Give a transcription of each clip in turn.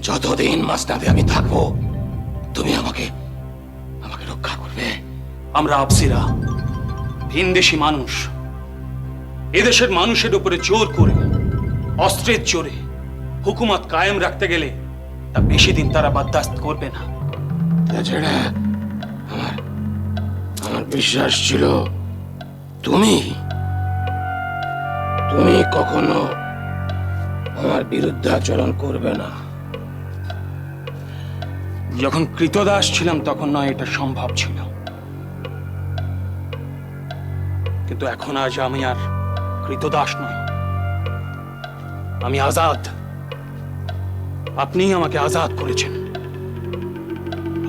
যতদিন মাসনাদে আমি থাকবো তুমি আমাকে আমাকে রক্ষা করবে। আমরা আফসিরা ভিনদেশী মানুষ, এদেশের মানুষের উপরে জোর করে অস্ত্রের জোরে হুকুমত কায়েম রাখতে গেলে তা বেশি দিন তারা বরদাস্ত করবে না। তাছাড়া আমার আমার বিশ্বাস ছিল তুমি তুমি কখনো আমার বিরুদ্ধে আচরণ করবে না। যখন কৃতদাস ছিলাম তখন নয় এটা সম্ভব ছিল, কিন্তু এখন আজ আমি আর কৃতদাস নই, আমি আজাদ। আপনি আমাকে আজাদ করেছেন,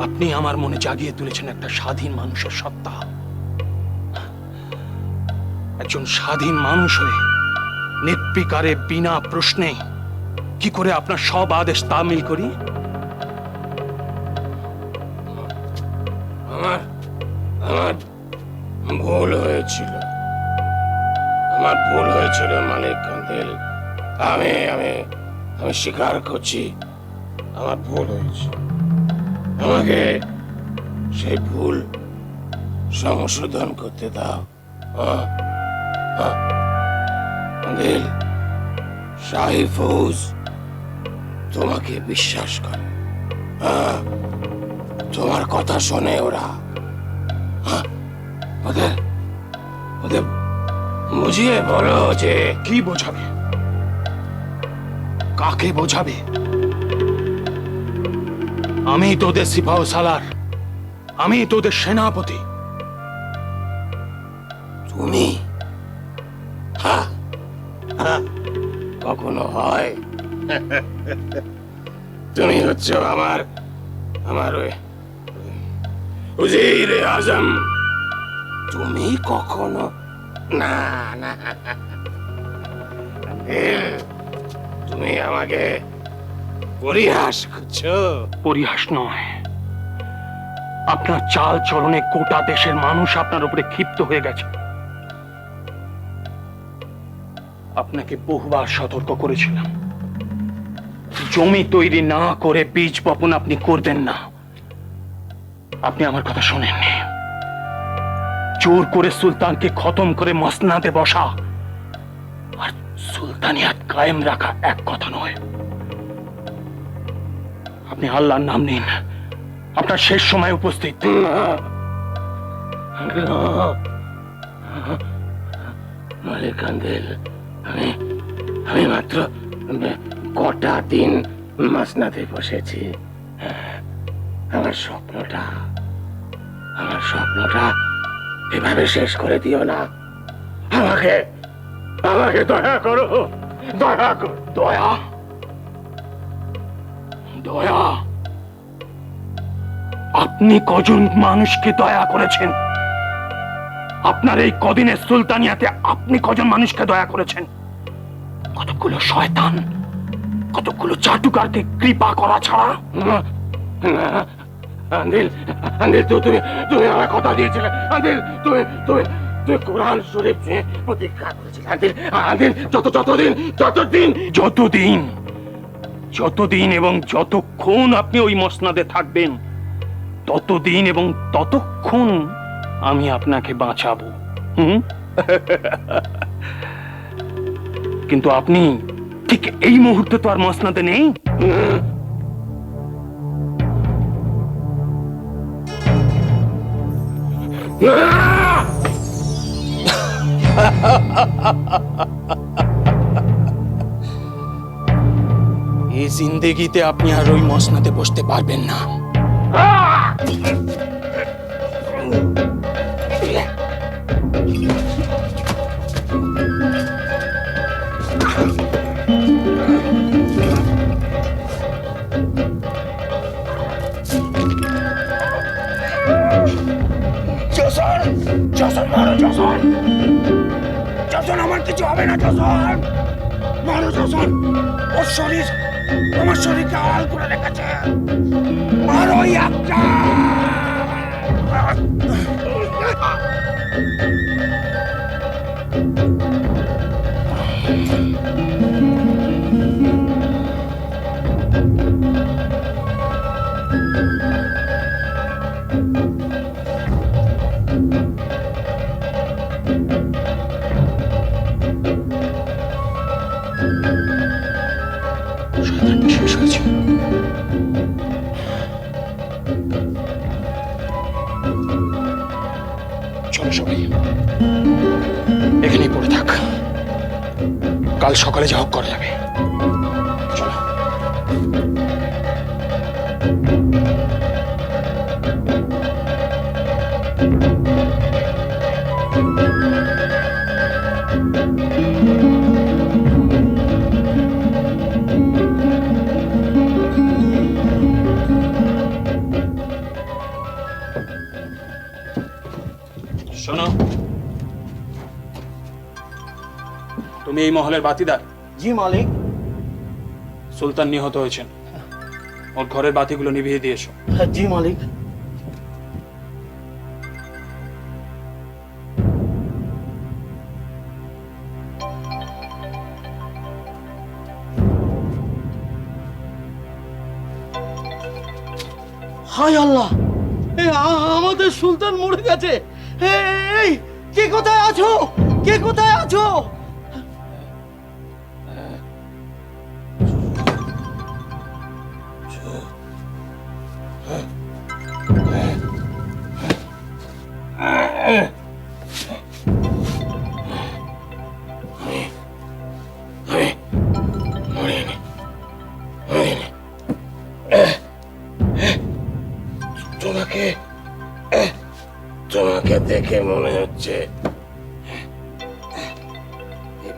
আপনি আমার মনে জাগিয়ে তুলেছেন একটা স্বাধীন মানুষের সত্তা। একজন স্বাধীন মানুষ হয়ে নির্বিকারে বিনা প্রশ্নে কি করে আপনার সব আদেশ তামিল করি? আমার আমার ভুল হয়েছিল, আমার ভুল হয়েছিল মালিক কান্দেল। আমি আমি আমি স্বীকার করছি আমার ভুল হয়েছে। আমাকে সেই ভুল সংশোধন করতে দাও। কান্দেল, শাহী ফৌজ তোমাকে বিশ্বাস করে, তোমার কথা শোনে ওরা। ওদের ওদের বুঝিয়ে বলো যে কি বোঝাবে, কাকে বোঝাবে? আমি তোদের সিপাহ সালার, আমি তোদের সেনাপতি। তুমি কখনো হয়? তুমি হচ্ছ আমার আমার উজিরে আজম। তুমি কখনো না না, তুমি আমাকে পরিহাস করছো। পরিহাস নয়, আপনার চাল চলনে গোটা দেশের মানুষ আপনার উপরে ক্ষিপ্ত হয়ে গেছে। আপনাকে বহুবার সতর্ক করেছিলাম, জমি তৈরি না করে বীজ বপন আপনি করবেন না। আপনি আমার কথা শোনেননি। জোর করে সুলতানকে খতম করে মসনাদে বসা আর সুলতানিয়াত কায়েম রাখা এক কথা নয়। আপনি আল্লাহর নাম নিন, আপনার শেষ সময় উপস্থিত। মালিক কান্দেল, আমি আমি মাত্র কটা দিন মাসনাদে বসেছি। আমার স্বপ্নটা এভাবে শেষ করে দিও না। আমাকে আমাকে দয়া করো, দয়া করো। দয়া দয়া? আপনি কজন মানুষকে দয়া করেছেন? আপনার এই কদিনের সুলতানিয়াতে আপনি কজন মানুষকে দয়া করেছেন? কতগুলো শয়তান, কতগুলো চাটুকারকে কৃপা করা ছাড়া। আন্দিল, আন্দিল, তুমি তুমি আমার কথা দিয়েছিলে। আন্দিল, তুমি তুমি তুমি কোরআন শরীফ নিয়ে প্রতিজ্ঞা করেছিলে। আন্দিল, আন্দিল, যতদিন এবং যতক্ষণ আপনি ওই মসনাদে থাকবেন, ততদিন এবং ততক্ষণ আমি আপনাকে বাঁচাবো। কিন্তু আপনি ঠিক এই মুহূর্তে তো আর মসনাদে নেই। এই জিন্দেগিতে আপনি আর ওই মসনাদে বসতে পারবেন না। আমার কিছু হবে না। জসন, মারো জসন। ওর শরীর তোমার শরীরকে আড়াল করে রেখেছে। মারো একটা। শেষ হয়েছে। চলো সবাই, এখানেই পড়ে থাক, কাল সকালে যা হোক করা যাবে। চলো। শোনো, তুমি এই মহলের বাতিদার? জি মালিক। সুলতান নিহত হয়েছেন, ওর ঘরের বাতিগুলো নিভিয়ে দিয়ে এসো। জি মালিক। হায় আল্লাহ, আমাদের সুলতান মরে গেছে। এই, কে কোথায় আছো? কে কোথায় আছো? তোমাকে তোমাকে দেখে মনে হচ্ছে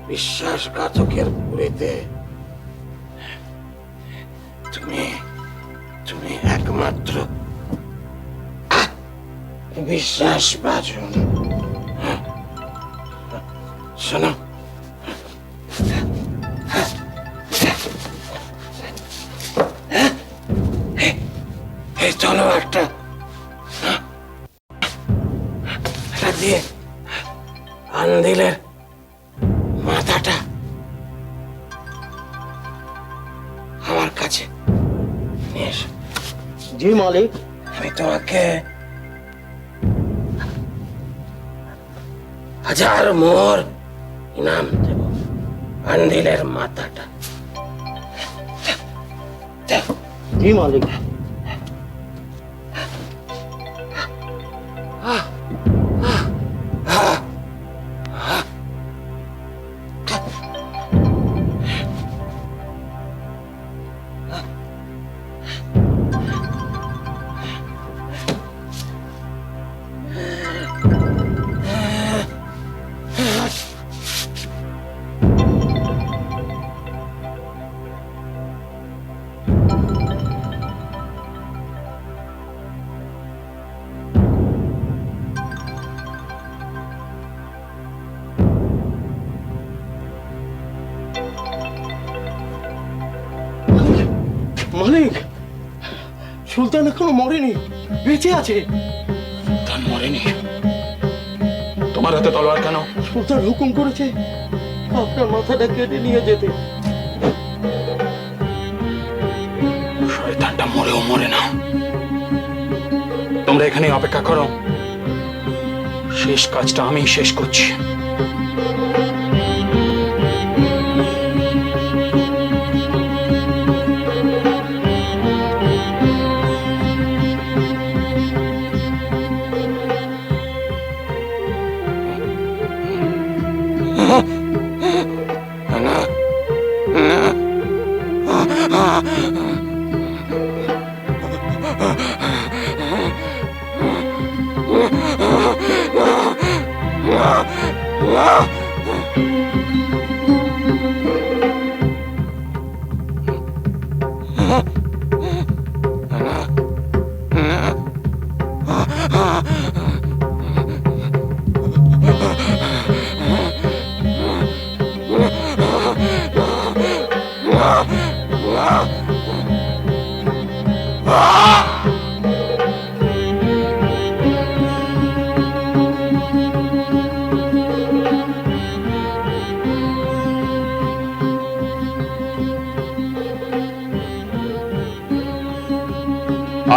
বিশ্বাসঘাতকের পুরীতে তুমি তুমি একমাত্র বিশ্বাসভাজন। শোনো, এই তলোয়ারটা দিয়ে আন্দিলের মাথাটা আমার কাছে নিয়ে এসো। জি মালিক। আমি তোমাকে 1000 মোহর ইনাম দেব। আন্দিলের মাথাটা। জি মালিক। মালিক, সুলতান এখনো মরেনি। বেঁচে আছে। সুলতান মরেনি। তোমার হাতে তলোয়ার কেন? সুলতান হুকুম করেছে আপনার মাথাটা কেটে নিয়ে যেতে। শয়তানটা মরেও মরে না। তোমরা এখানে অপেক্ষা করো, শেষ কাজটা আমি শেষ করছি।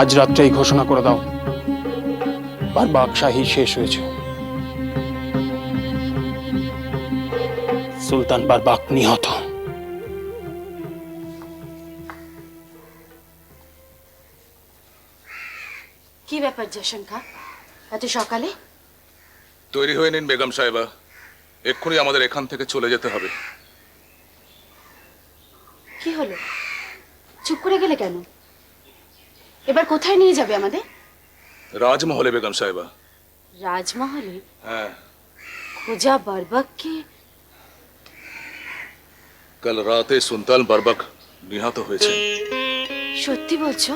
আজ রাত্রেই ঘোষণা করে দাও, বারবাক শাহী শেষ হয়েছে। সুলতান বারবাক নিহত। কি ব্যাপার জশন খা, এত সকালে? তৈরি হয়ে নিন বেগম সাহেবা, এক্ষুনি আমাদের এখান থেকে চলে যেতে হবে। কি হলো, চুপ করে গেলে কেন? এবার কোথায় নিয়ে যাবে আমাদের? রাজমহলে বেগম সাহেবা। রাজমহলে? হ্যাঁ, খোজা বারবাককে? কাল রাতে সুলতান বারবাক নিহত হয়েছে। সত্যি বলছো?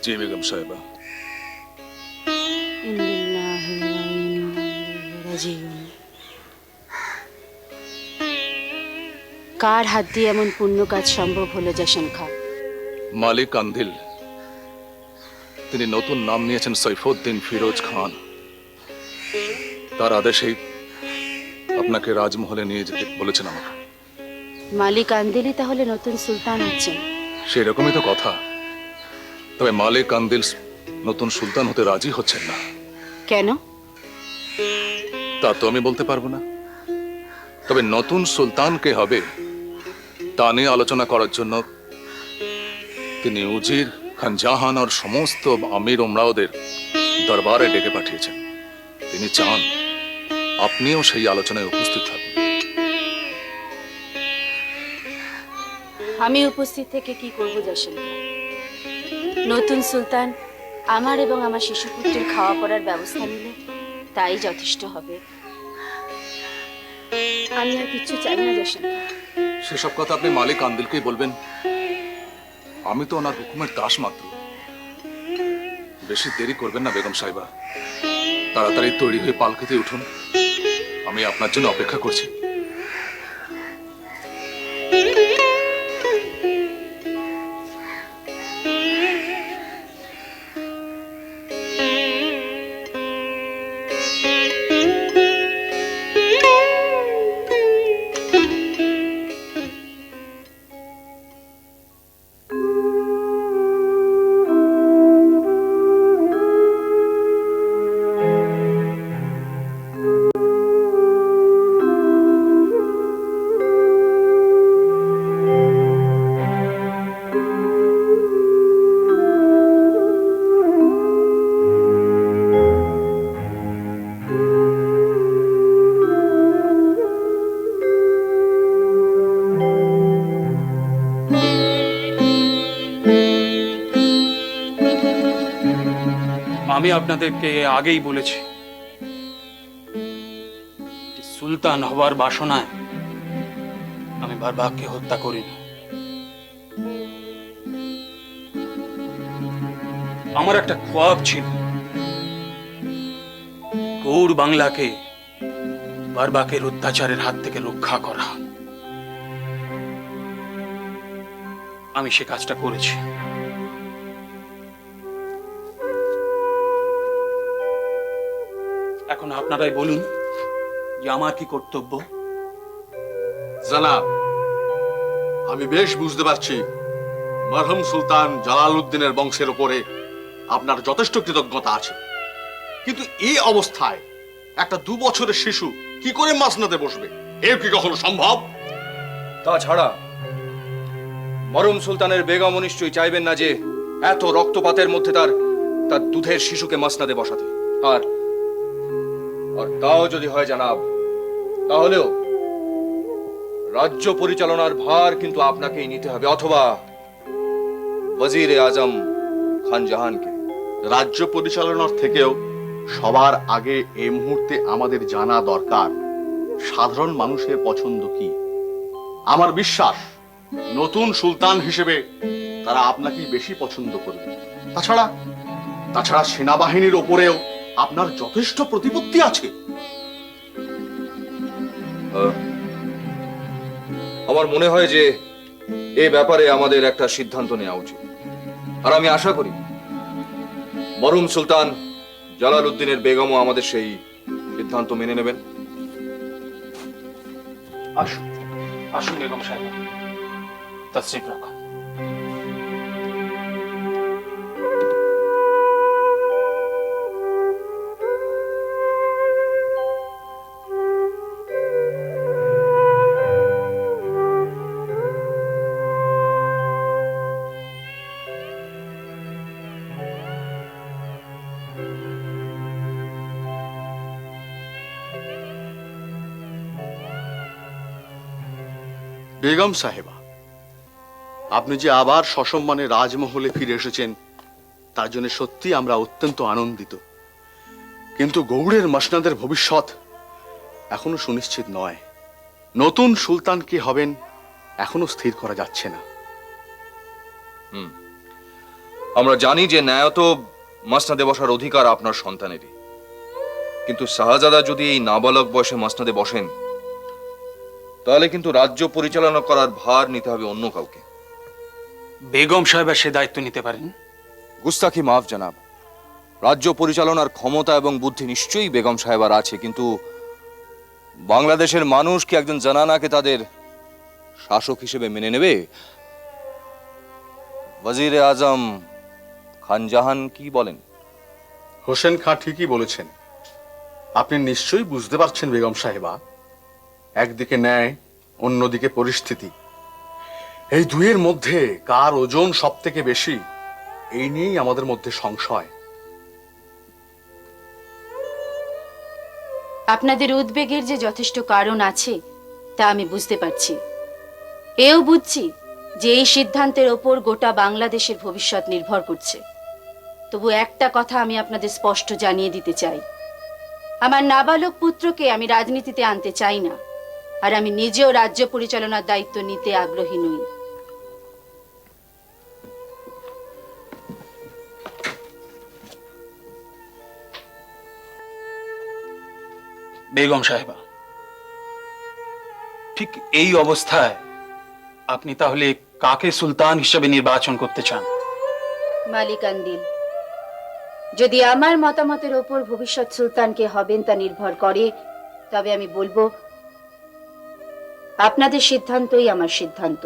জি বেগম সাহেবা। ইন্নালিল্লাহি ওয়া ইন্না ইলাইহি রাজিউন। কার হাত দিয়ে এমন পুণ্য কাজ সম্ভব হলো জশন খা? মালিক কান্দিল, তিনি নতুন নাম নিয়েছেন সৈফুদ্দিন ফিরোজ খান। তার আদেশেই আপনাকে রাজমহলে নিয়ে যেতে বলেছেন আমাকে। মালিক আন্দিলি তাহলে নতুন সুলতান হচ্ছেন? সেরকমই তো কথা, তবে মালিক কান্দিল নতুন সুলতান হতে রাজি হচ্ছেন না। কেন? তা তো আমি বলতে পারবো না, তবে নতুন সুলতান কে হবে তা নিয়ে আলোচনা করার জন্য তিনি উজির খান জাহান আর সমস্ত আমির ওমরাওদের দরবারে ডেকে পাঠিয়েছেন। তিনি চান আপনিও সেই আলোচনায় উপস্থিত থাকুন। আমি উপস্থিত থেকে কি করব জশন খা? নতুন সুলতান আমার এবং আমার শিশুপুত্রের খাওয়া পড়ার ব্যবস্থা নিলে তাই যথেষ্ট হবে। আমি আর কিচ্ছু চাই না জশন খা। সেসব কথা আপনি মালিক কান্দিলকেই বলবেন, আমি তো ওনার হুকুমের দাস মাত্র। বেশি দেরি করবেন না বেগম সাহেবা, তাড়াতাড়ি তৈরি হয়ে পালকিতে উঠুন, আমি আপনার জন্য অপেক্ষা করছি। আমি আপনাদেরকে আগেই বলেছি, সুলতান হবার বাসনায় আমি বারবাককে হত্যা করিনি। আমার একটা খ্বাব ছিল গৌড় বাংলাকে বারবাকের অত্যাচারের হাত থেকে রক্ষা করা। আমি সে কাজটা করেছি। এখন আপনারাই বলুন যে আমার কি কর্তব্য। জানাব, আমি বেশ বুঝতে পারছি মরহুম সুলতান জালালউদ্দিনের বংশের উপরে আপনার যথেষ্ট কৃতজ্ঞতা আছে, কিন্তু এই অবস্থায় একটা 2 বছরের শিশু কি করে মাসনাদে বসবে? এর কি কখনো সম্ভব? তাছাড়া মরহুম সুলতানের বেগম নিশ্চয়ই চাইবেন না যে এত রক্তপাতের মধ্যে তার তার দুধের শিশুকে মাসনাদে বসাতে। আর আর তাও যদি হয় জানাব, তাহলেও রাজ্য পরিচালনার ভার কিন্তু আপনাকেই নিতে হবে, অথবা ওয়াজির আজম খান জাহানকে। রাজ্য পরিচালনার থেকেও সবার আগে এই মুহূর্তে আমাদের জানা দরকার সাধারণ মানুষের পছন্দ কি। আমার বিশ্বাস নতুন সুলতান হিসেবে তারা আপনাকেই বেশি পছন্দ করবে। তাছাড়া সেনাবাহিনীর ওপরেও আপনার যথেষ্ট প্রতিপত্তি আছে। আমার মনে হয় যে এই ব্যাপারে আমাদের একটা সিদ্ধান্ত নেওয়া উচিত, আর আমি আশা করি মরহুম সুলতান জালালউদ্দিনের বেগমও আমাদের সেই সিদ্ধান্ত মেনে নেবেন। আসুন আসুন বেগম সাহেব, তশরিফ রাখুন। বেগম সাহেবা, আপনি যে আবার সসম্মানে রাজমহলে ফিরে এসেছেন তার জন্য সত্যি আমরা অত্যন্ত আনন্দিত, কিন্তু গৌড়ের মসনদের ভবিষ্যৎ এখনো সুনিশ্চিত নয়। নতুন সুলতান কে হবেন এখনো স্থির করা যাচ্ছে না। আমরা জানি যে ন্যায়ত মাসনাদে বসার অধিকার আপনার সন্তানেরই, কিন্তু শাহজাদা যদি এই নাবালক বয়সে মাসনাদে বসেন তাহলে কিন্তু রাজ্য পরিচালনা করার ভার নিতে হবে অন্য কাউকে। বেগম সাহেবা সে দায়িত্ব নিতে পারেন। গুস্তাখি মাফ জানাব, রাজ্য পরিচালনার ক্ষমতা এবং বুদ্ধি নিশ্চয়ই বেগম সাহেবার আছে, কিন্তু বাংলাদেশের মানুষ কি একজন জানানাকে তাদের শাসক হিসেবে মেনে নেবে? ওয়াজির আজম খান জাহান কি বলেন? হোসেন খাঁ ঠিকই বলেছেন। আপনি নিশ্চয়ই বুঝতে পারছেন বেগম সাহেবা, একদিকে ন্যায়, অন্যদিকে পরিস্থিতি, এই দুইয়ের মধ্যে কার ওজন সব থেকে বেশি এই নিয়েই আমাদের মধ্যে সংশয়। আপনাদের উদ্বেগের যে যথেষ্ট কারণ আছে তা আমি বুঝতে পারছি। এও বুঝছি যে এই সিদ্ধান্তের ওপর গোটা বাংলাদেশের ভবিষ্যৎ নির্ভর করছে। তবু একটা কথা আমি আপনাদের স্পষ্ট জানিয়ে দিতে চাই, আমার নাবালক পুত্রকে আমি রাজনীতিতে আনতে চাই না, আর আমি নিজেও রাজ্য পরিচালনার দায়িত্ব নিতে আগ্রহী নই। বেগম সাহেবা, ঠিক এই অবস্থায় আপনি তাহলে কাকে সুলতান হিসেবে নির্বাচন করতে চান? মালিক আন্দিল, যদি আমার মতামতের ওপর ভবিষ্যৎ সুলতানকে হবেন তা নির্ভর করে, তবে আমি বলবো আপনাদের সিদ্ধান্তই আমার সিদ্ধান্ত।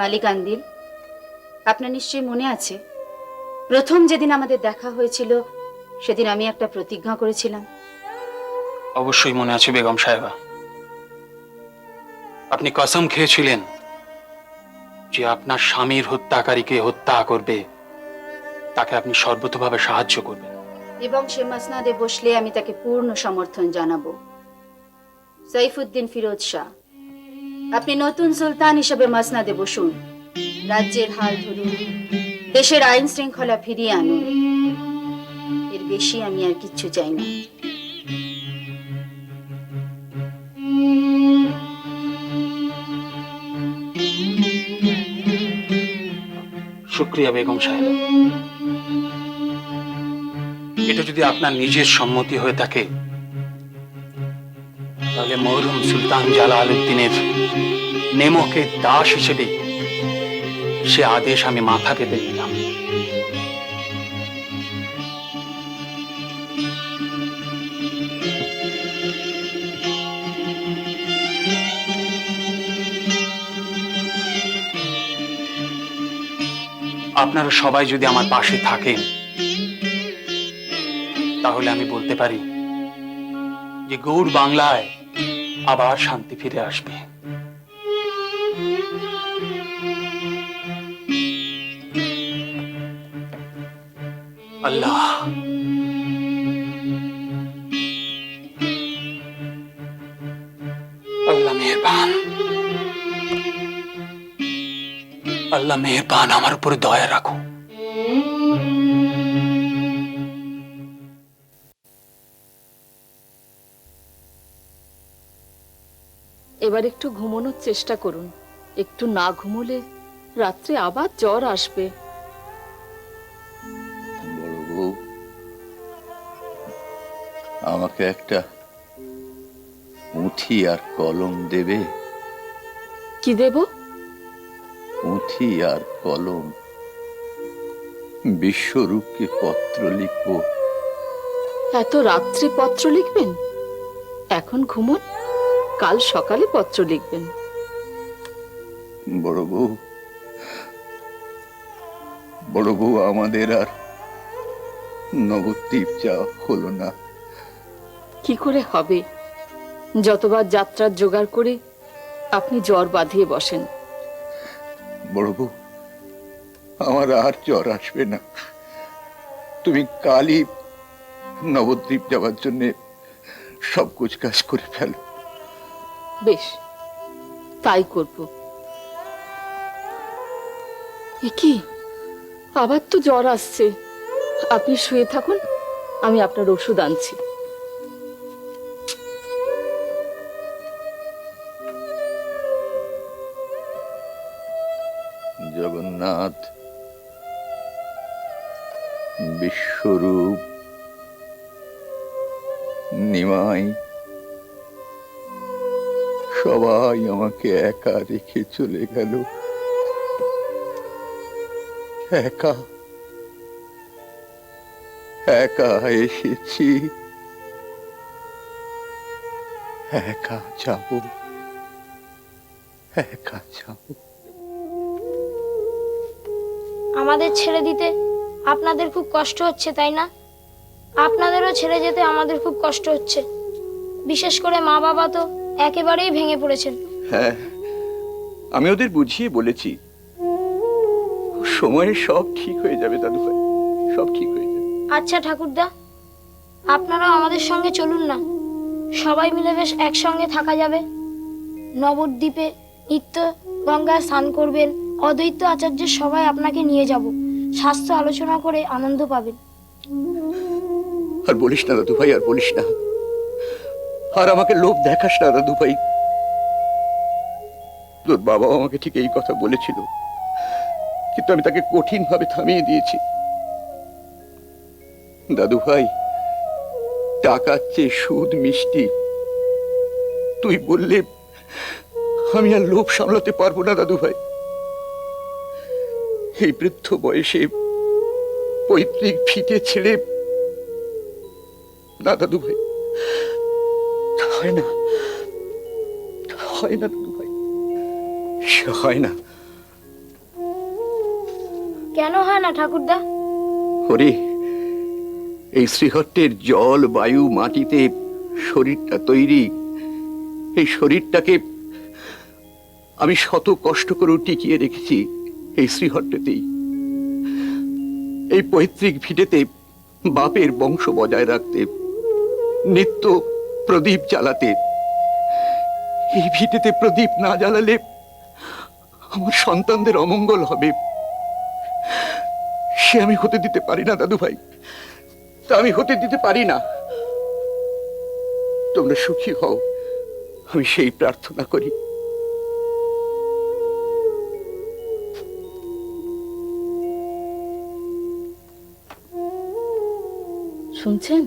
মালিক আন্দিল, আপনার নিশ্চয়ই মনে আছে প্রথম যেদিন আমাদের দেখা হয়েছিল সেদিন আমি একটা প্রতিজ্ঞা করেছিলাম। অবশ্যই মনে আছে বেগম সাহেবা, আপনি কসম খেয়েছিলেন যে আপনার স্বামীর হত্যাকারীকে হত্যা করবে তাকে আপনি সর্বতোভাবে সাহায্য করবেন, এবং সে মাসনাদে বসলে আমি তাকে পূর্ণ সমর্থন জানাবো। সাইফুদ্দিন ফিরোজ শাহ, আপনি নতুন সুলতান হিসেবে মাসনাদে বসুন, রাজ্যের হাল ধরুন, দেশের আইন শৃঙ্খলা ফিরিয়ে আনুন। এর বেশি আমি আর কিচ্ছু চাই না। শুক্রিয়া বেগম সাহেব। এটা যদি আপনার নিজের সম্মতি হয়ে থাকে তাহলে মরহুম সুলতান জালালউদ্দিনের নেমকে দাস হিসেবে সে আদেশ আমি মাথা পেতে নিলাম। আপনারা সবাই যদি আমার পাশে থাকেন, তাহলে আমি বলতে পারি যে গৌড় বাংলায় আবার শান্তি ফিরে আসবে। আল্লাহ আল্লাহ মেহেরবান, আল্লাহ মেহেরবান, আমার উপরে দয়া রাখো। এবার একটু ঘুমানোর চেষ্টা করুন। একটু না ঘুমোলে রাত্রে আবার জ্বর আসবে। বড় বউ, আমাকে একটা পুঁথি আর কলম দেবে? কি দেব? পুঁথি আর কলম, বিশ্বরূপকে পত্র লিখবো। এত রাত্রে পত্র লিখবেন? এখন ঘুমোন, কাল সকালে পত্র লিখবেন। বড় বউ, বড় বউ, আমাদের আর নবদ্বীপ যাওয়া হলো না। কি করে হবে? যতবার যাত্রার জোগাড় করে আপনি জ্বর বাঁধিয়ে বসেন। বড় বউ, আমার আর জ্বর আসবে না। তুমি কালই নবদ্বীপ যাওয়ার জন্য সব কুচকাজ করে ফেলো। বেশ, তাই করব। এ কি, আবার তো জ্বর আসছে। আপনি শুয়ে থাকুন, আমি আপনার ওষুধ আনছি। জগন্নাথ, বিশ্বরূপ, নিমাই, সবাই আমাকে একা রেখে চলে গেল। একা একা এসেছি, একা যাব, একা যাব। আমাদের ছেড়ে দিতে আপনাদের খুব কষ্ট হচ্ছে, তাই না? আপনাদেরও ছেড়ে যেতে আমাদের খুব কষ্ট হচ্ছে। বিশেষ করে মা বাবা তো একেবারেই ভেঙে পড়েছেন। হ্যাঁ, আমি ওদের বুঝিয়ে বলেছি, সময়ে সব ঠিক হয়ে যাবে দাদু ভাই, সব ঠিক হয়ে যাবে। আচ্ছা ঠাকুরদা, আপনারাও আমাদের সঙ্গে চলুন না, সবাই মিলে বেশ একসঙ্গে থাকা যাবে। নবদ্বীপে নিত্য গঙ্গায় স্নান করবেন, অদ্বৈত আচার্যের সবাই আপনাকে নিয়ে যাব, স্বাস্থ্য আলোচনা করে আনন্দ পাবেন। আর বলিস না দাদু ভাই, আর বলিস না, আর আমাকে লোভ দেখাস না দাদু ভাই। তোর বাবাও আমাকে ঠিক এই কথা বলেছিল, কিন্তু আমি তাকে কঠিন ভাবে থামিয়ে দিয়েছি। দাদু ভাই, টাকার চেয়ে সুদ মিষ্টি। তুই বললে আমি আর লোভ সামলাতে পারবো না দাদু ভাই। এই বৃদ্ধ বয়সে পৈতৃক ভিটে ছেড়ে, না দাদু ভাই, হয় না, হয় না দাদু ভাই, সে হয় না। কেন হয় না ঠাকুরদা? ওরে, এই শ্রীহট্টের জল, বায়ু, মাটিতে শরীরটা তৈরি। এই শরীরটাকে আমি শত কষ্ট করে টিকিয়ে রেখেছি এই শ্রীহট্টেতেই। এই পৈতৃক ভিটেতে বাপের বংশ বজায় রাখতে, নিত্য প্রদীপ জ্বালাতে। এই ভিটেতে প্রদীপ না জ্বালালে আমার সন্তানদের অমঙ্গল হবে। সে আমি হতে দিতে পারি না দাদু ভাই, তা আমি হতে দিতে পারি না। তোমরা সুখী হও, আমি সেই প্রার্থনা করি। শুনছেন?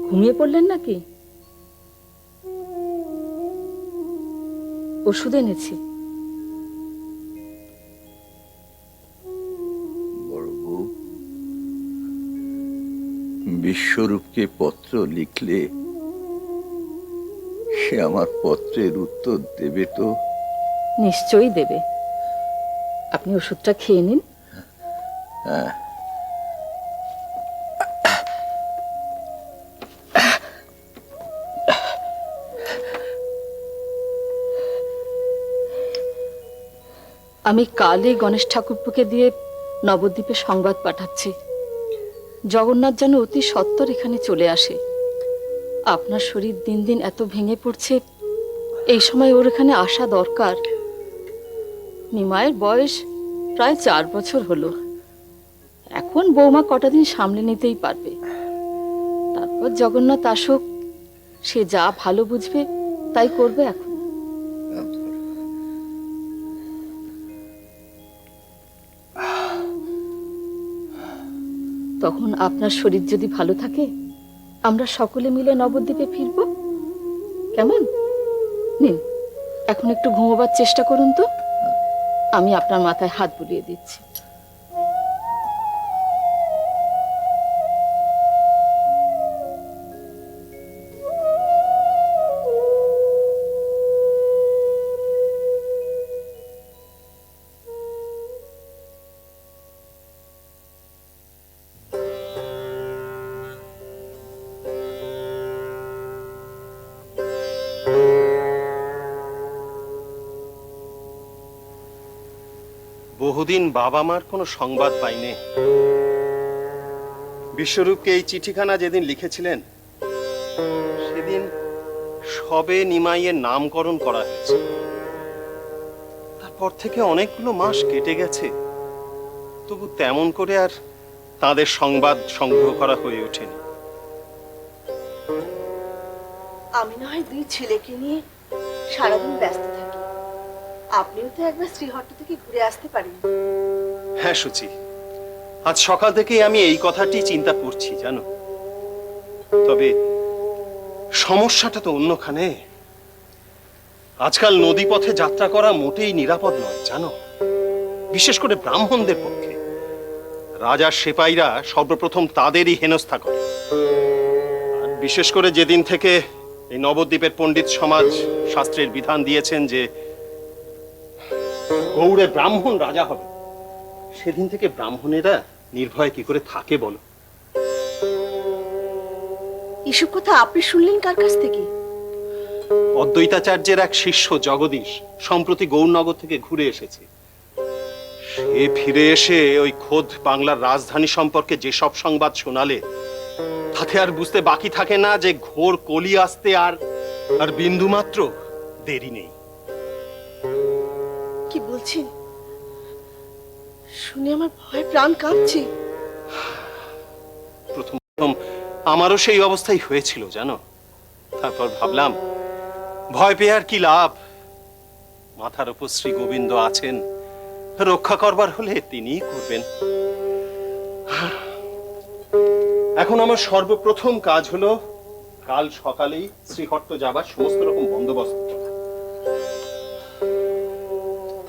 ঘুমিয়ে পড়লেন নাকি? ওষুধ এনেছি। বড় বউ, বিশ্বরূপকে পত্র লিখলে সে আমার পত্রের উত্তর দেবে তো? নিশ্চয়ই দেবে। আপনি ওষুধটা খেয়ে নিন। আমি কালই গণেশ ঠাকুরপুকে দিয়ে নবদ্বীপে সংবাদ পাঠাচ্ছি, জগন্নাথ যেন অতি সত্বর এখানে চলে আসে। আপনার শরীর দিন দিন এত ভেঙে পড়ছে, এই সময় ওর এখানে আসা দরকার। নিমায়ের বয়স প্রায় 4 বছর হলো। এখন বৌমা কটা দিন সামলে নিতেই পারবে। তারপর জগন্নাথ আসুক, সে যা ভালো বুঝবে তাই করবে। এখন তখন আপনার শরীর যদি ভালো থাকে, আমরা সকলে মিলে নবদ্বীপে ফিরব। কেমন? নিন, এখন একটু ঘুমোবার চেষ্টা করুন তো, আমি আপনার মাথায় হাত বুলিয়ে দিচ্ছি। বহুদিন বাবা মার কোনো সংবাদ পাইনি। বিশ্বরূপকে এই চিঠিখানা যেদিন লিখেছিলেন, সেদিন সবে নিমাইয়ের নামকরণ করা হয়েছে। তারপর থেকে অনেকগুলো মাস কেটে গেছে, তবু তেমন করে আর তাদের সংবাদ সংগ্রহ করা হয়ে ওঠেনি। আমি না হয় 2 ছেলেকে নিয়ে সারাদিন ব্যস্ত থাকি, আপনিও তো একবার শ্রীহট্ট থেকে ঘুরে আসতে পারেন। হ্যাঁ সুচি, আজ সকাল থেকেই আমি এই কথাটি চিন্তা করছি জানো। তবে সমস্যাটা তো অন্যখানে। আজকাল নদী পথে যাত্রা করা মোটেই নিরাপদ নয় জানো, বিশেষ করে ব্রাহ্মণদের পক্ষে। রাজার সেপাইরা সর্বপ্রথম তাদেরই হেনস্থা করে। আর বিশেষ করে যেদিন থেকে এই নবদ্বীপের পণ্ডিত সমাজ শাস্ত্রের বিধান দিয়েছেন যে গৌড়ে ব্রাহ্মণ রাজা হবে, সেদিন থেকে ব্রাহ্মণেরা নির্ভয়ে কি করে থাকে বলো? এসব কথা আপনি শুনলেন কার কাছ থেকে? অদ্বৈতাচার্যের এক শিষ্য জগদীশ সম্প্রতি গৌরনগর থেকে ঘুরে এসেছে। সে ফিরে এসে ওই খোদ বাংলার রাজধানী সম্পর্কে যেসব সংবাদ শোনালে, তাতে আর বুঝতে বাকি থাকে না যে ঘোর কলি আসতে আর বিন্দুমাত্র দেরি নেই। কি বলছেন? শুনে আমার ভয় প্রাণ কাঁপছে। প্রথম আমারও সেই অবস্থাই হয়েছিল জানো। তারপর ভাবলাম, ভয় পেয়ে আর কি লাভ? মাথার উপর শ্রী গোবিন্দ আছেন, রক্ষা করবার হলে তিনিই করবেন। এখন আমার সর্বপ্রথম কাজ হলো কাল সকালেই শ্রীহট্ট যাবার সমস্ত রকম বন্দোবস্ত করা।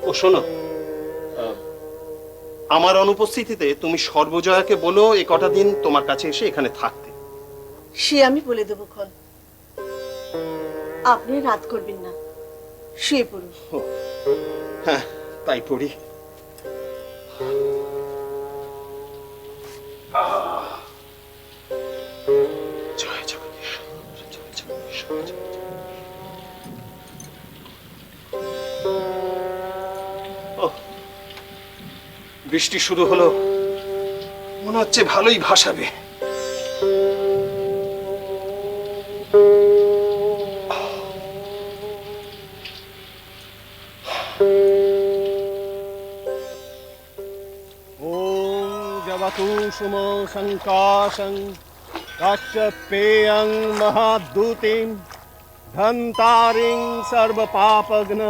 ও শোনো, আমার অনুপস্থিতিতে তুমি সর্বজয়াকে বলো এ কটা দিন তোমার কাছে এসে এখানে থাকতে। সে আমি বলে দেবো ক্ষণ। আপনি রাত করবেন না, শুয়ে পড়ুন। হ্যাঁ, তাই পড়ি। জয় জগদীশ, জয় জগদীশ, জয় জগদীশ। বৃষ্টি শুরু হলো, মনে হচ্ছে ভালোই ভাসাবে। जवतुषुमो संकाशं काश्यपेयं महाद्युतिं धन्तारिं सर्वपापघ्न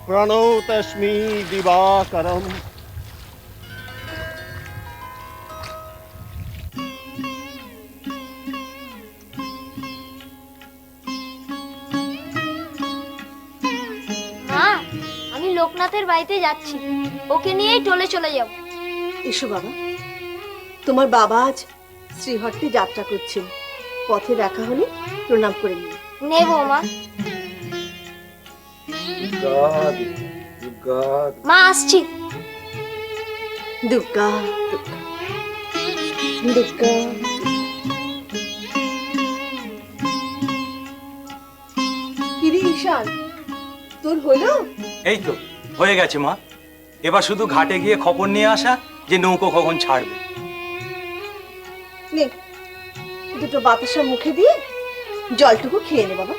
प्रणोतस्मि दिवाकरम्। মা, আমি লোকনাথের বাড়িতে যাচ্ছি, ওকে নিয়েই টলে চলে যাব। এসো বাবা, তোমার বাবা আজ শ্রীহট্টে যাত্রা করছেন, পথে দেখা হলে প্রণাম করে নিন। নেব মা। মা আসছি। দুর্গা দুর্গা কিরে ঈশান, তোর হলো? এই তো হয়ে গেছে মা। এবার শুধু ঘাটে গিয়ে খবর নিয়ে আসা যে নৌকো কখন ছাড়বে। নে, দুটো বাতাসা মুখে দিয়ে জলটুকু খেয়ে নে বাবা।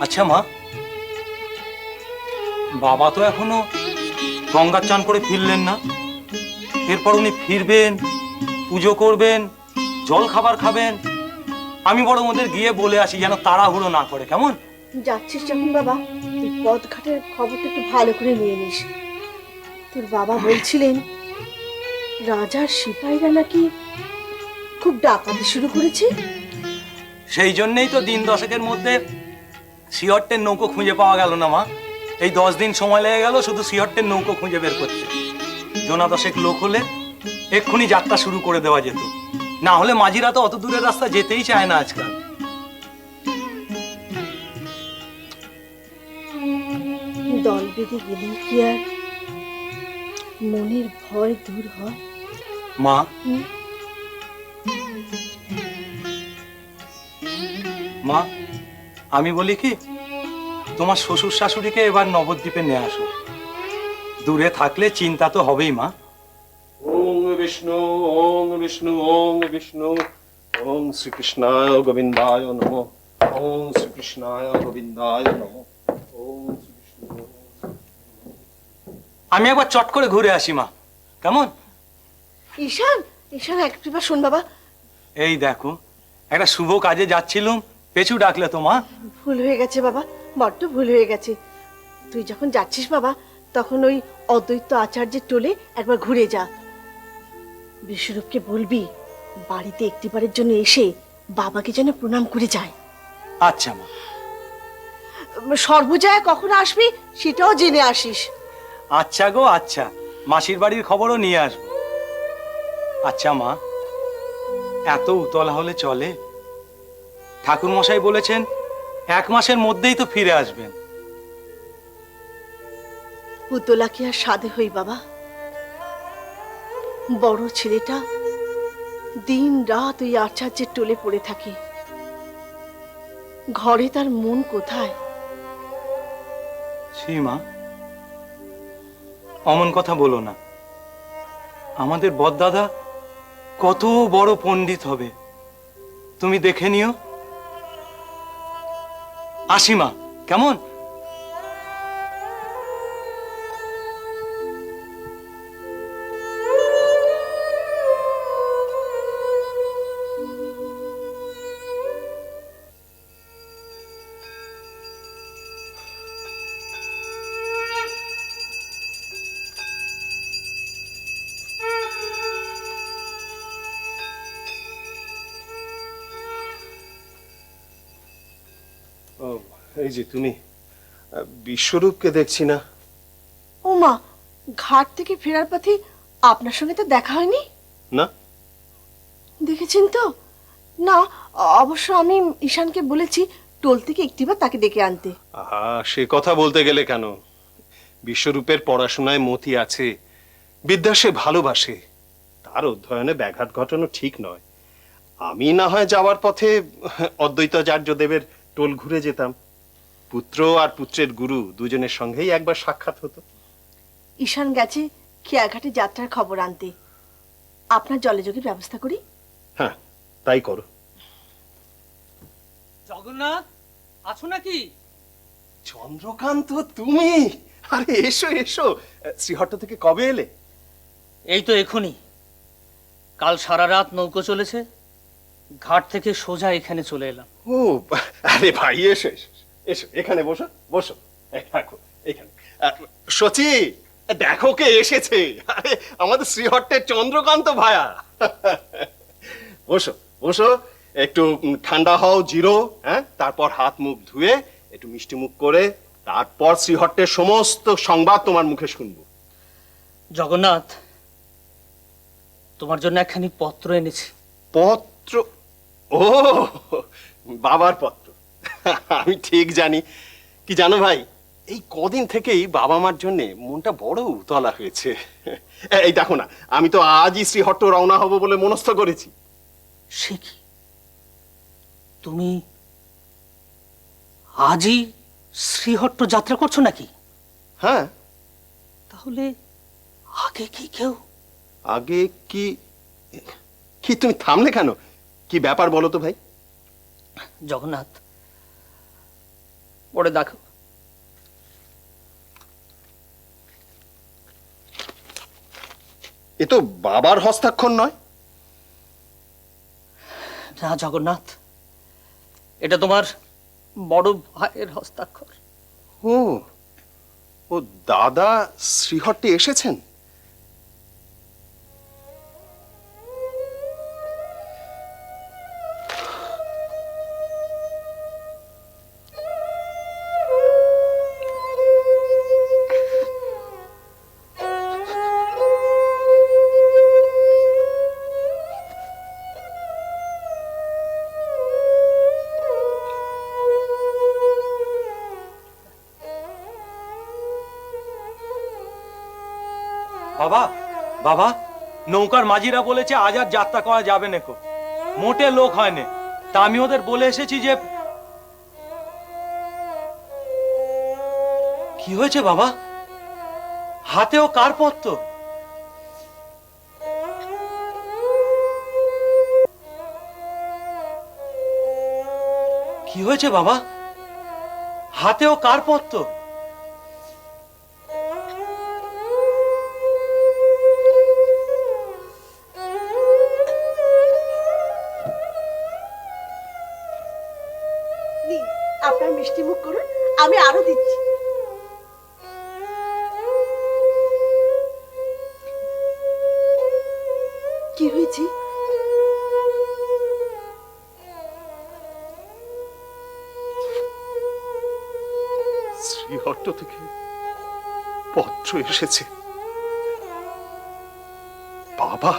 আচ্ছা মা, বাবা তো এখনো গঙ্গার চান করে ফিরলেন না। এরপর উনি ফিরবেন, পুজো করবেন, জল খাবার খাবেন। আমি বরং ওদের গিয়ে বলে আসি যেন তাড়াহুড়ো না করে, কেমন? যাচ্ছিস যখন বাবা, তুই পথঘাটের খবরটা একটু ভালো করে নিয়ে নিস। তোর বাবা বলছিলেন রাজার সিপাহীরা নাকি খুব ডাকাতি শুরু করেছে। সেই জন্যই তো দিন দশেকের মধ্যে সিহট্টের নৌকো খুঁজে পাওয়া গেল না মা। এই 10 দিন সময় লেগে গেল শুধু সিহট্টের নৌকো খুঁজে বের করতে। জোনা দশেক লোক হলে এক্ষুনি যাত্রা শুরু করে দেওয়া যেত। না হলে মাঝিরা তো অত দূরের রাস্তা যেতেই চায় না আজকাল। দল বেঁধে গেলে কি আর মনের ভয় দূর হয়? মা, মা আমি বলি কি, তোমার শ্বশুর শাশুড়িকে এবার নবদ্বীপে নিয়ে আসো। দূরে থাকলে চিন্তা তো হবেই মা। ওং বিষ্ণু ওং বিষ্ণু ওং বিষ্ণু ওং শ্রীকৃষ্ণায় গোবিন্দায় নমঃ ওং শ্রীকৃষ্ণায় গোবিন্দায় নমঃ ওং শ্রীকৃষ্ণ। আমি একবার চট করে ঘুরে আসি মা, কেমন? ঈশান, ঈশান একবার শোন বাবা। এই দেখো, একটা শুভ কাজে যাচ্ছিলুম, পেছু ডাকলে তো মা। ভুল হয়ে গেছে বাবা, বড্ড ভুল হয়ে গেছে। তুই যখন যাচ্ছিস বাবা, তখন ওই অদ্বৈত আচার্যের টোলে একবার ঘুরে যা। বিশ্বরূপকে বলবি বাড়িতে একটিবারের জন্য এসে বাবাকে যেন প্রণাম করে যায়। আচ্ছা মা। সর্বজয়া কখন আসবি সেটাও জেনে আসিস। আচ্ছা গো আচ্ছা, মাসির বাড়ির খবরও নিয়ে আসবো। আচ্ছা মা, এত উতলা হলে চলে? ঠাকুর মশাই বলেছেন 1 মাসের মধ্যেই তো ফিরে আসবেন। উতলা কি আর সাধে হই বাবা? বড় ছেলেটা দিন রাত ওই আচার্যের টোলে পড়ে থাকে। ঘরে তার মন কোথায়? মা, অমন কথা বলো না। আমাদের বড়দাদা কত বড় পণ্ডিত হবে, তুমি দেখে নিও। আসি মা, কেমন? ও, এই যে তুমি, বিশ্বরূপকে দেখছি না। ও মা, ঘাট থেকে ফেরার পথে আপনার সঙ্গে তো দেখা হয়নি? না। দেখেছেন তো? না, অবশ্য আমি ঈশানকে বলেছি টোল থেকে একটিবার তাকে ডেকে আনতে। আহা, সে কথা বলতে গেলে কেন? বিশ্বরূপের পড়াশোনায় মতি আছে, বিদ্যা সে ভালোবাসে, তার অধ্যয়নে ব্যাঘাত ঘটানো ঠিক নয়। আমি না হয় যাওয়ার পথে অদ্বৈতাচার্য দেবের টোল ঘুরে যেতাম। পুত্র আর পুত্রের গুরু দুজনের সঙ্গেই একবার সাক্ষাৎ হতো। ঈশান গেছে খেয়াঘাটে যাত্রার খবর আনতে। আপনার জলযোগের ব্যবস্থা করি। হ্যাঁ, তাই করো। জগন্নাথ, আছো নাকি? চন্দ্রকান্ত, তুমি? আরে এসো এসো, শ্রীহট্ট থেকে কবে এলে? এই তো এখুনি। কাল সারা রাত নৌকো চলেছে, ঘাট থেকে সোজা এখানে চলে এলাম। ও, আরে ভাই এসো এসো এসো, এখানে বসো বসো। এই দেখো এখানে সচি, দেখো কে এসেছে। আরে আমাদের শ্রীহট্টের চন্দ্রকান্ত ভায়া। বসো বসো, একটু ঠান্ডা হও, জিরো। হ্যাঁ, তারপর হাত মুখ ধুয়ে একটু মিষ্টি মুখ করে তারপর শ্রীহট্টের সমস্ত সংবাদ তোমার মুখে শুনবো। জগন্নাথ, তোমার জন্য একখানি পত্র এনেছি। পত্র? ও, বাবার পত্র। আমি ঠিক জানি, কি জানো ভাই, এই কদিন থেকেই বাবা মার জন্য মনটা বড় উতলা হয়েছে। এই দেখো না, আমি তো আজই শ্রীহট্ট রওনা হব বলে মনস্থ করেছি। সে কি, তুমি আজই শ্রীহট্ট যাত্রা করছো নাকি? হ্যাঁ। তাহলে আগে কি কেউ? আগে কি? কি তুমি থামলে কেন? কি ব্যাপার বলো তো ভাই। জগন্নাথ, পড়ে দেখো। এ তো বাবার হস্তাক্ষর নয়। না জগন্নাথ, এটা তোমার বড় ভাইয়ের হস্তাক্ষর। ও, ও দাদা শ্রীহট্টে এসেছেন? বাবা, বাবা, নৌকার মাঝিরা বলেছে আজ আর যাত্রা করা যাবে না, মোটে লোক হয় না। তা আমি ওদের বলে এসেছি যে। কি হয়েছে বাবা? হাতেও কার পত্র? কি হয়েছে বাবা? হাতেও কার পত্র? আপনার মিষ্টি মুখ করুন, আমি আরো দিচ্ছি। কি হয়েছে? শ্রীহট্ট থেকে পত্র এসেছে। বাবা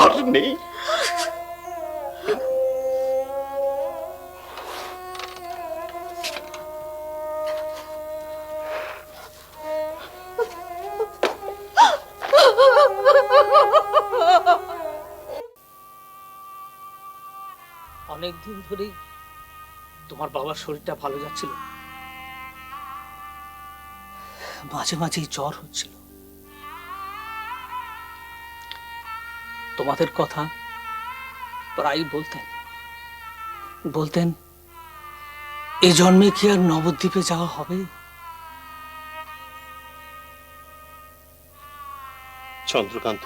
আর নেই। অনেকদিন ধরেই তোমার বাবার শরীরটা ভালো যাচ্ছিল, মাঝে মাঝেই জ্বর হচ্ছিল। তোমাদের কথা প্রায় বলতেন, বলতেন এ জন্মে কি আর নবদ্বীপে যাওয়া হবে? চন্দ্রকান্ত,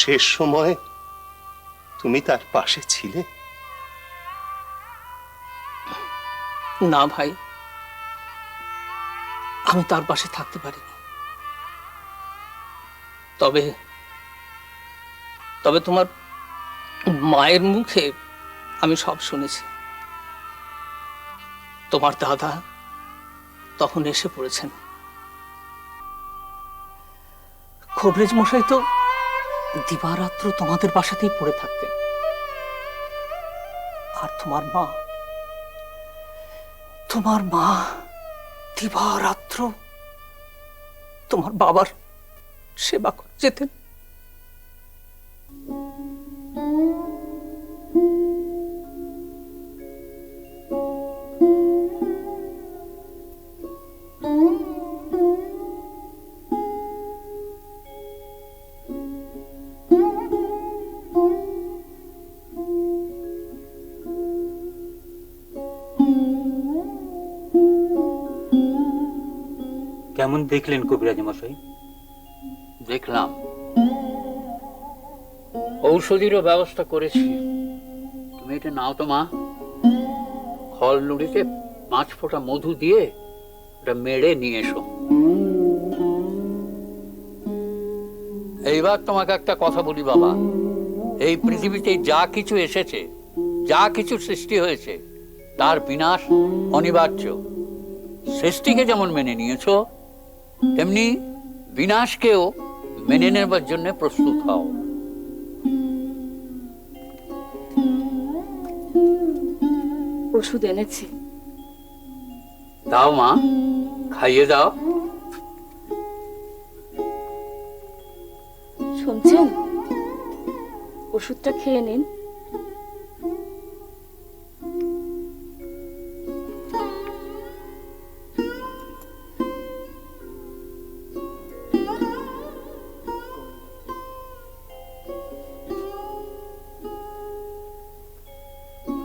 শেষ সময় তুমি তার পাশে ছিলে? না ভাই, আমি তার পাশে থাকতে পারিনি। তবে তবে তোমার মায়ের মুখে আমি সব শুনেছি। তোমার দাদা তখন এসে পড়েছেন। খবরেজ মশাই তো দিবারাত্র তোমাদের বাসাতেই পড়ে থাকতেন। আর তোমার মা দিবারাত্র তোমার বাবার সেবা করে যেতেন। কেমন দেখলেন কবিরাজ মশাই? দেখলাম, ঔষধিরও ব্যবস্থা করেছি। তুমি এটা নাও তো মা, খল নুড়িতে 5 ফোঁটা মধু দিয়ে ওটা মেরে নিয়ে এসো। এইবার তোমাকে একটা কথা বলি বাবা, এই পৃথিবীতে যা কিছু এসেছে, যা কিছু সৃষ্টি হয়েছে, তার বিনাশ অনিবার্য। সৃষ্টিকে যেমন মেনে নিয়েছো, তেমনি বিনাশকেও মেনে নেবার জন্য প্রস্তুত হও। ওষুধ এনেছি। দাও মা, খাইয়ে দাও। শুনছেন, ওষুধটা খেয়ে নিন।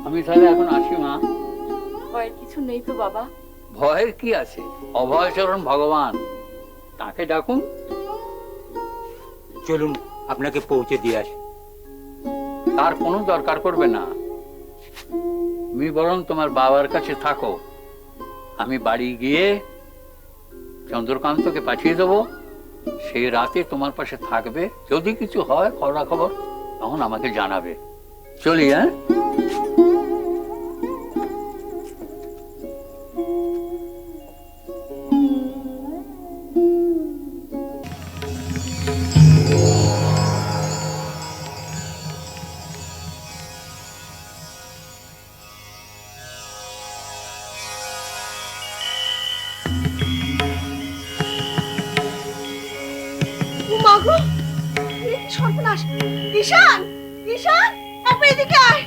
আমি তাহলে এখন আসি মা। ভয়ের কিছু নেই তো বাবা? ভয়ের কি আছে, অভয়চরণ ভগবান, তাকে ডাকুন। চলুন আপনাকে পৌঁছে দিয়ে আসি। তার কোনো দরকার করবে না, তুমি বরং তোমার বাবার কাছে থাকো। আমি বাড়ি গিয়ে চন্দ্রকান্তকে পাঠিয়ে দেবো, সেই রাতে তোমার পাশে থাকবে। যদি কিছু হয় খবরাখবর তখন আমাকে জানাবে। চলি, হ্যাঁ? মাগো, সর্বনাশ! ঈশান, ঈশান, একবার এদিকে আয়।